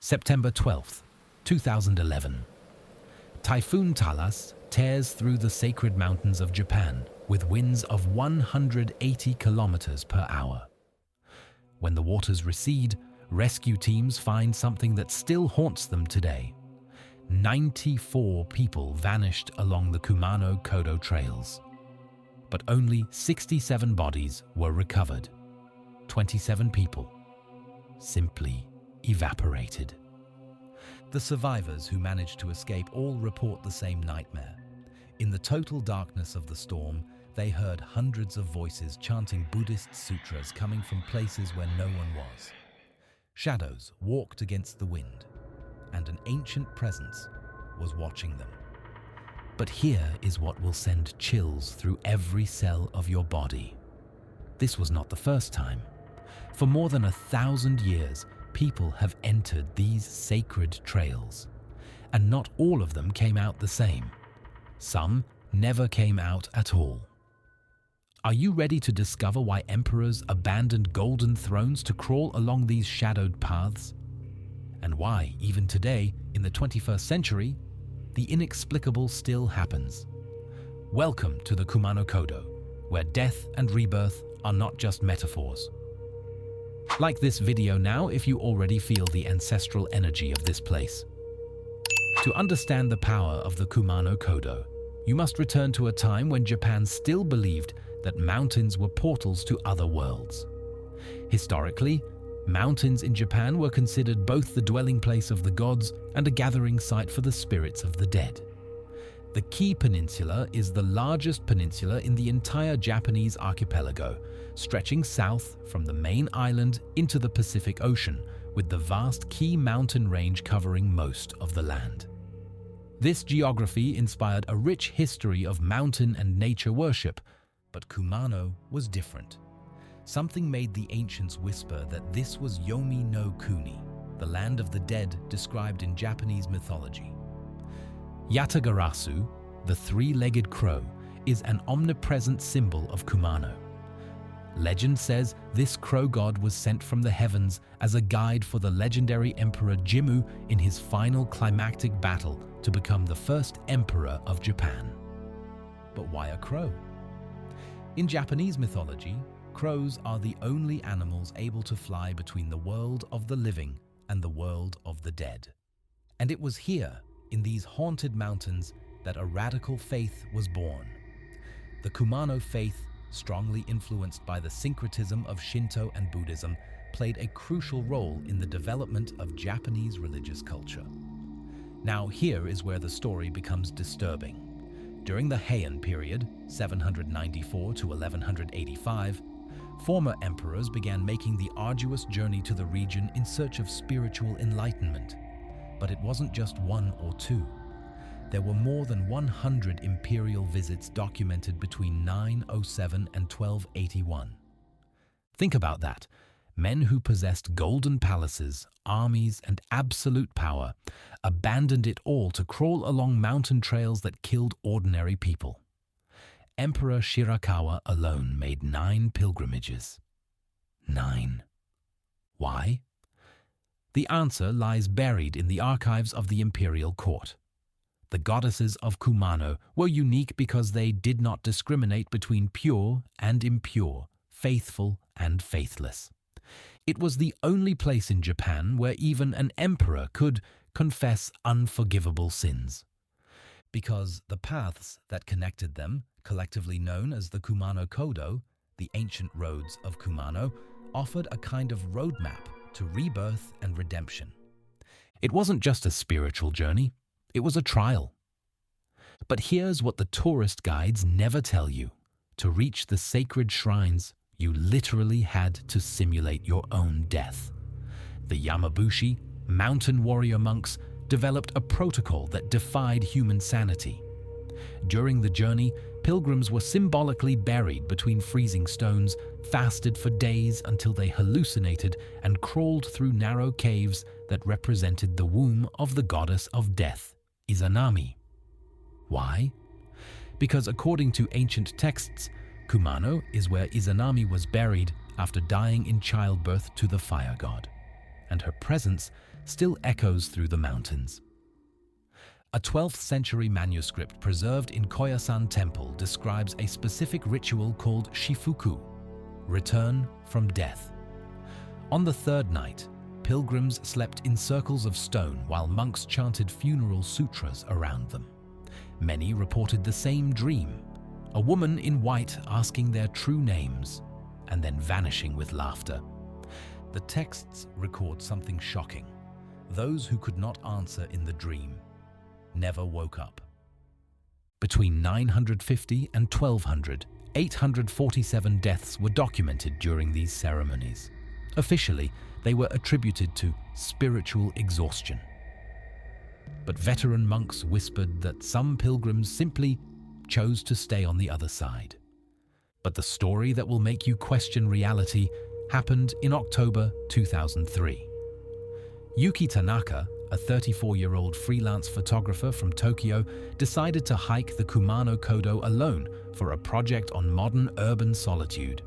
September 12th, 2011. Typhoon Talas tears through the sacred mountains of Japan with winds of 180 kilometers per hour. When the waters recede, rescue teams find something that still haunts them today. 94 people vanished along the Kumano Kodo trails, but only 67 bodies were recovered. 27 people simply evaporated. The survivors who managed to escape all report the same nightmare. In the total darkness of the storm, they heard hundreds of voices chanting Buddhist sutras coming from places where no one was. Shadows walked against the wind, and an ancient presence was watching them. But here is what will send chills through every cell of your body. This was not the first time. For more than 1,000 years, people have entered these sacred trails, and not all of them came out the same. Some never came out at all. Are you ready to discover why emperors abandoned golden thrones to crawl along these shadowed paths? And why, even today, in the 21st century, the inexplicable still happens? Welcome to the Kumano Kodo, where death and rebirth are not just metaphors. Like this video now if you already feel the ancestral energy of this place. To understand the power of the Kumano Kodo, you must return to a time when Japan still believed that mountains were portals to other worlds. Historically, mountains in Japan were considered both the dwelling place of the gods and a gathering site for the spirits of the dead. The Kii Peninsula is the largest peninsula in the entire Japanese archipelago, stretching south from the main island into the Pacific Ocean, with the vast Kii mountain range covering most of the land. This geography inspired a rich history of mountain and nature worship, but Kumano was different. Something made the ancients whisper that this was Yomi no Kuni, the land of the dead described in Japanese mythology. Yatagarasu, the three-legged crow, is an omnipresent symbol of Kumano. Legend says this crow god was sent from the heavens as a guide for the legendary Emperor Jimmu in his final climactic battle to become the first emperor of Japan. But why a crow? In Japanese mythology, crows are the only animals able to fly between the world of the living and the world of the dead. And it was here, in these haunted mountains, that a radical faith was born. The Kumano faith, strongly influenced by the syncretism of Shinto and Buddhism, played a crucial role in the development of Japanese religious culture. Now here is where the story becomes disturbing. During the Heian period, 794 to 1185, former emperors began making the arduous journey to the region in search of spiritual enlightenment. But it wasn't just one or two. There were more than 100 imperial visits documented between 907 and 1281. Think about that. Men who possessed golden palaces, armies, and absolute power abandoned it all to crawl along mountain trails that killed ordinary people. Emperor Shirakawa alone made 9 pilgrimages. 9. Why? The answer lies buried in the archives of the imperial court. The goddesses of Kumano were unique because they did not discriminate between pure and impure, faithful and faithless. It was the only place in Japan where even an emperor could confess unforgivable sins. Because the paths that connected them, collectively known as the Kumano Kodo, the ancient roads of Kumano, offered a kind of roadmap to rebirth and redemption. It wasn't just a spiritual journey, it was a trial. But here's what the tourist guides never tell you. To reach the sacred shrines, you literally had to simulate your own death. The Yamabushi, mountain warrior monks, developed a protocol that defied human sanity. During the journey, pilgrims were symbolically buried between freezing stones, fasted for days until they hallucinated, and crawled through narrow caves that represented the womb of the goddess of death, Izanami. Why? Because according to ancient texts, Kumano is where Izanami was buried after dying in childbirth to the fire god, and her presence still echoes through the mountains. A 12th century manuscript preserved in Koyasan Temple describes a specific ritual called shifuku, return from death. On the third night, pilgrims slept in circles of stone while monks chanted funeral sutras around them. Many reported the same dream, a woman in white asking their true names and then vanishing with laughter. The texts record something shocking. Those who could not answer in the dream never woke up. Between 950 and 1200, 847 deaths were documented during these ceremonies. Officially, they were attributed to spiritual exhaustion. But veteran monks whispered that some pilgrims simply chose to stay on the other side. But the story that will make you question reality happened in October 2003. Yuki Tanaka, a 34-year-old freelance photographer from Tokyo, decided to hike the Kumano Kodo alone for a project on modern urban solitude.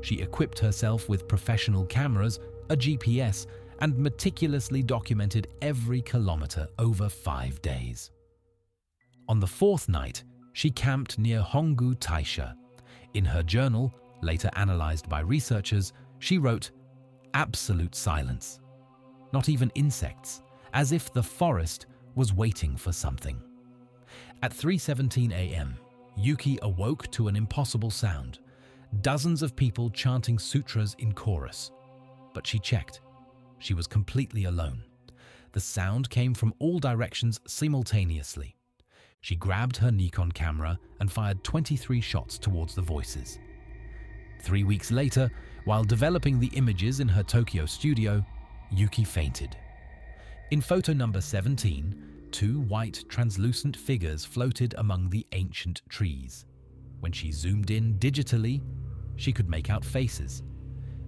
She equipped herself with professional cameras, a GPS, and meticulously documented every kilometer over 5 days. On the fourth night, she camped near Hongu Taisha. In her journal, later analyzed by researchers, she wrote, "Absolute silence. Not even insects, as if the forest was waiting for something." At 3:17 a.m., Yuki awoke to an impossible sound, dozens of people chanting sutras in chorus. But she checked. She was completely alone. The sound came from all directions simultaneously. She grabbed her Nikon camera and fired 23 shots towards the voices. 3 weeks later, while developing the images in her Tokyo studio, Yuki fainted. In photo number 17, 2 white translucent figures floated among the ancient trees. When she zoomed in digitally, she could make out faces.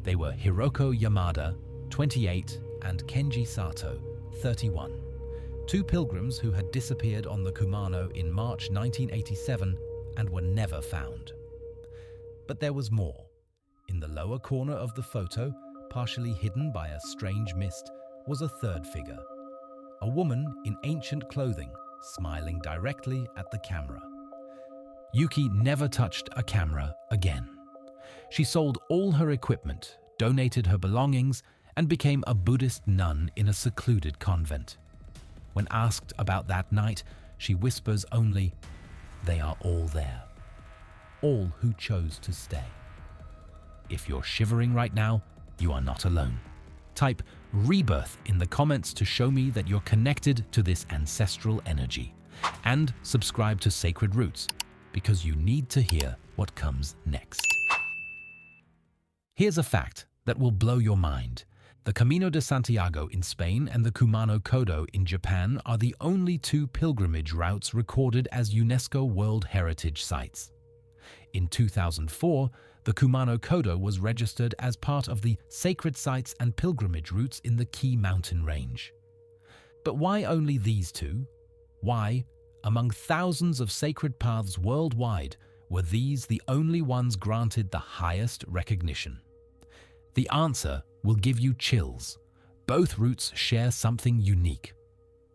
They were Hiroko Yamada, 28, and Kenji Sato, 31. 2 pilgrims who had disappeared on the Kumano in March 1987 and were never found. But there was more. In the lower corner of the photo, partially hidden by a strange mist, was a third figure. A woman in ancient clothing, smiling directly at the camera. Yuki never touched a camera again. She sold all her equipment, donated her belongings, and became a Buddhist nun in a secluded convent. When asked about that night, she whispers only, "They are all there. All who chose to stay." If you're shivering right now, you are not alone. Type "rebirth" in the comments to show me that you're connected to this ancestral energy. And subscribe to Sacred Roots, because you need to hear what comes next. Here's a fact that will blow your mind. The Camino de Santiago in Spain and the Kumano Kodo in Japan are the only 2 pilgrimage routes recorded as UNESCO World Heritage Sites. In 2004, the Kumano Kodo was registered as part of the sacred sites and pilgrimage routes in the Key mountain range. But why only these 2? Why, among thousands of sacred paths worldwide, were these the only ones granted the highest recognition? The answer will give you chills. Both routes share something unique.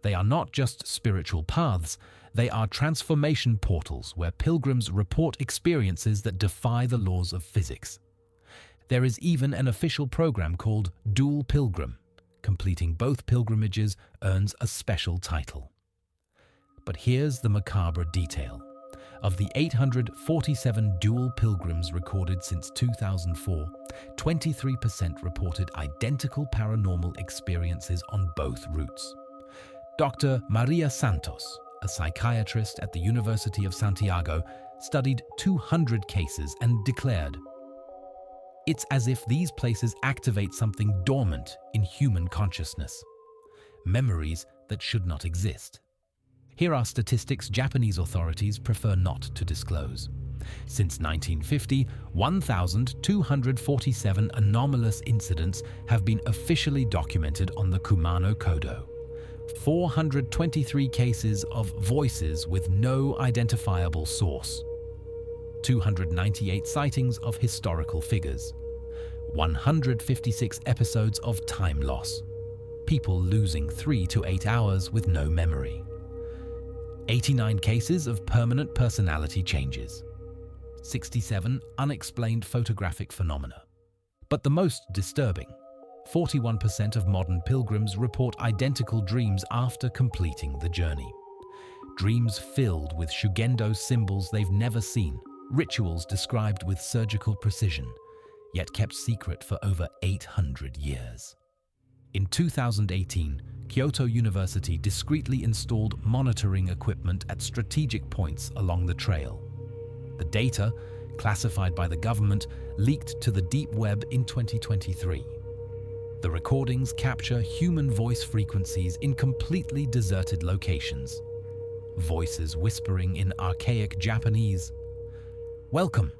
They are not just spiritual paths, they are transformation portals where pilgrims report experiences that defy the laws of physics. There is even an official program called Dual Pilgrim. Completing both pilgrimages earns a special title. But here's the macabre detail. Of the 847 dual pilgrims recorded since 2004, 23% reported identical paranormal experiences on both routes. Dr. Maria Santos, a psychiatrist at the University of Santiago, studied 200 cases and declared, "It's as if these places activate something dormant in human consciousness. Memories that should not exist." Here are statistics Japanese authorities prefer not to disclose. Since 1950, 1,247 anomalous incidents have been officially documented on the Kumano Kodo. 423 cases of voices with no identifiable source. 298 sightings of historical figures. 156 episodes of time loss. people losing 3 to 8 hours with no memory. 89 cases of permanent personality changes. 67 unexplained photographic phenomena. But the most disturbing, 41% of modern pilgrims report identical dreams after completing the journey. Dreams filled with Shugendo symbols they've never seen, rituals described with surgical precision, yet kept secret for over 800 years. In 2018, Kyoto University discreetly installed monitoring equipment at strategic points along the trail. The data, classified by the government, leaked to the deep web in 2023. The recordings capture human voice frequencies in completely deserted locations. Voices whispering in archaic Japanese. Welcome.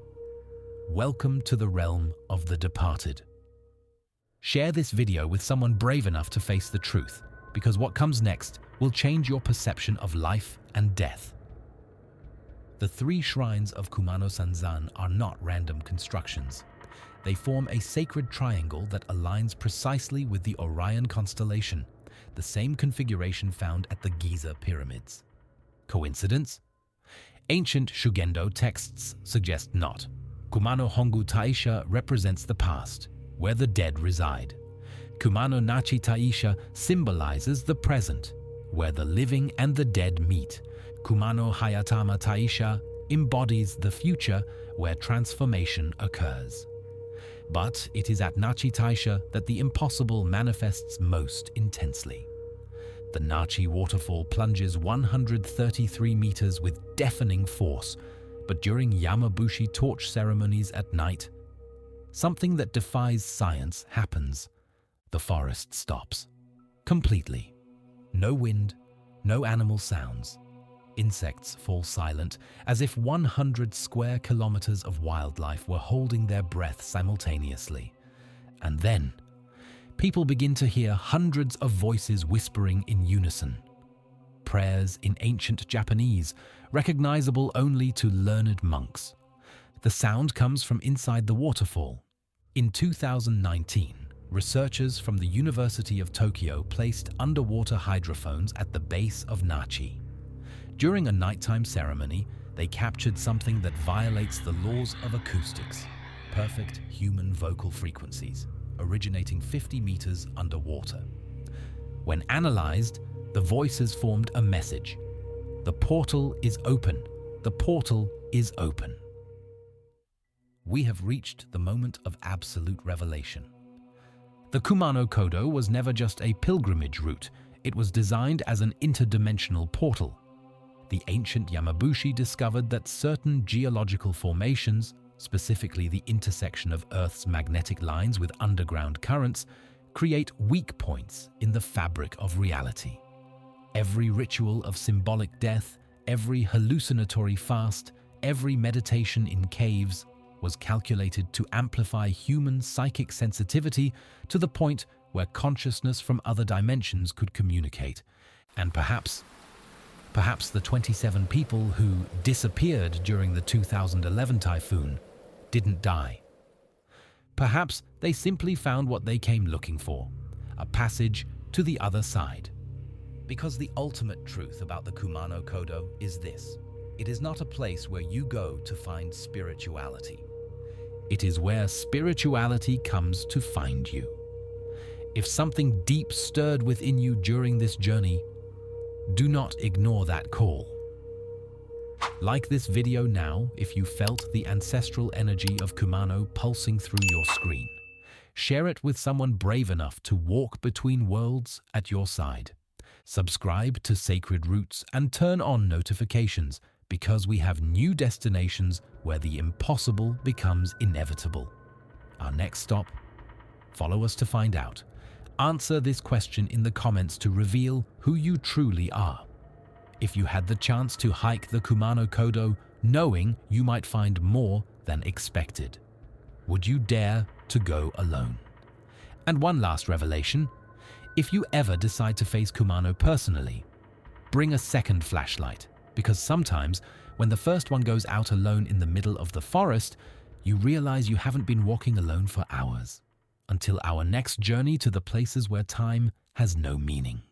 Welcome to the realm of the departed. Share this video with someone brave enough to face the truth, because what comes next will change your perception of life and death. The 3 shrines of Kumano Sanzan are not random constructions. They form a sacred triangle that aligns precisely with the Orion constellation, the same configuration found at the Giza pyramids. Coincidence? Ancient Shugendo texts suggest not. Kumano Hongu Taisha represents the past, where the dead reside. Kumano Nachi Taisha symbolizes the present, where the living and the dead meet. Kumano Hayatama Taisha embodies the future, where transformation occurs. But it is at Nachi Taisha that the impossible manifests most intensely. The Nachi waterfall plunges 133 meters with deafening force, but during yamabushi torch ceremonies at night, something that defies science happens. The forest stops. Completely. No wind, no animal sounds. Insects fall silent, as if 100 square kilometers of wildlife were holding their breath simultaneously. And then, people begin to hear hundreds of voices whispering in unison. Prayers in ancient Japanese, recognizable only to learned monks. The sound comes from inside the waterfall. In 2019, researchers from the University of Tokyo placed underwater hydrophones at the base of Nachi. During a nighttime ceremony, they captured something that violates the laws of acoustics: perfect human vocal frequencies, originating 50 meters underwater. When analyzed, the voices formed a message. The portal is open. The portal is open. We have reached the moment of absolute revelation. The Kumano Kodo was never just a pilgrimage route. It was designed as an interdimensional portal. The ancient Yamabushi discovered that certain geological formations, specifically the intersection of Earth's magnetic lines with underground currents, create weak points in the fabric of reality. Every ritual of symbolic death, every hallucinatory fast, every meditation in caves was calculated to amplify human psychic sensitivity to the point where consciousness from other dimensions could communicate. And perhaps the 27 people who disappeared during the 2011 typhoon didn't die. Perhaps they simply found what they came looking for, a passage to the other side. Because the ultimate truth about the Kumano Kodo is this: it is not a place where you go to find spirituality. It is where spirituality comes to find you. If something deep stirred within you during this journey, do not ignore that call. Like this video now if you felt the ancestral energy of Kumano pulsing through your screen. Share it with someone brave enough to walk between worlds at your side. Subscribe to Sacred Roots and turn on notifications, because we have new destinations where the impossible becomes inevitable. Our next stop? Follow us to find out. Answer this question in the comments to reveal who you truly are. If you had the chance to hike the Kumano Kodo, knowing you might find more than expected, would you dare to go alone? And one last revelation: if you ever decide to face Kumano personally, bring a second flashlight, because sometimes when the first one goes out alone in the middle of the forest, you realize you haven't been walking alone for hours. Until our next journey to the places where time has no meaning.